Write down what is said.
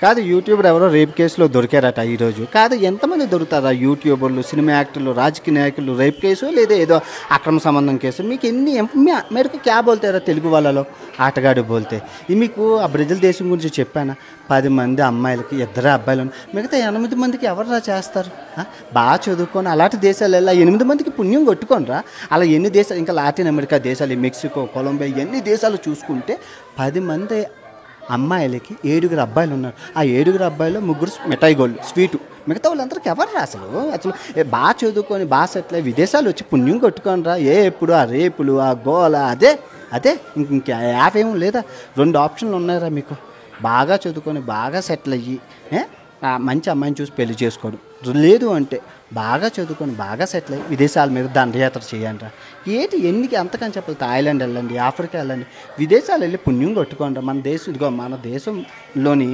కాదు యూట్యూబర్ ఎవరో రేప్ కేసులో దొరికారట ఈరోజు. కాదు ఎంతమంది దొరుకుతారా యూట్యూబర్లు, సినిమా యాక్టర్లు, రాజకీయ నాయకులు రేప్ కేసు లేదా ఏదో అక్రమ సంబంధం కేసు. మీకు ఎన్ని మేరకు క్యా బోల్తారా తెలుగు వాళ్ళలో ఆటగాడు బోల్తే. మీకు ఆ బ్రెజిల్ దేశం గురించి చెప్పానా, 10 మంది అమ్మాయిలకి 2 అబ్బాయిలు, మిగతా 8 మందికి ఎవరురా చేస్తారు? బాగా చదువుకొని అలాంటి దేశాలు వెళ్ళా 8 మందికి పుణ్యం కొట్టుకోనరా. అలా ఎన్ని దేశాలు, ఇంకా లాటిన్ అమెరికా దేశాలు, మెక్సికో, కొలంబియా, ఎన్ని దేశాలు చూసుకుంటే 10 మంది అమ్మాయిలకి 7 అబ్బాయిలు ఉన్నారు. ఆ 7 అబ్బాయిలు 3 మిఠాయి గోళ్ళు స్వీటు. మిగతా వాళ్ళందరికీ ఎవరు అసలు అసలు బాగా చదువుకొని బాగా సెటిల్ అయ్యి విదేశాలు వచ్చి పుణ్యం కొట్టుకోనరా. ఎప్పుడు ఆ రేపులు, ఆ గోల, అదే అదే ఇంక యాప్ ఏమో లేదా. 2 ఆప్షన్లు ఉన్నాయరా మీకు. బాగా చదువుకొని బాగా సెటిల్ అయ్యి మంచి అమ్మాయిని చూసి పెళ్లి చేసుకోవడం, లేదు అంటే బాగా చదువుకొని బాగా సెటిల్ అయ్యి విదేశాల మీద దండయాత్ర చేయండి. ఏంటి ఎన్నికి అంతకని చెప్పాలి. థాయిలాండ్ వెళ్ళండి, ఆఫ్రికా వెళ్ళండి, విదేశాలు వెళ్ళి పుణ్యం కొట్టుకోండి. మన దేశం ఇదిగో మన దేశంలోని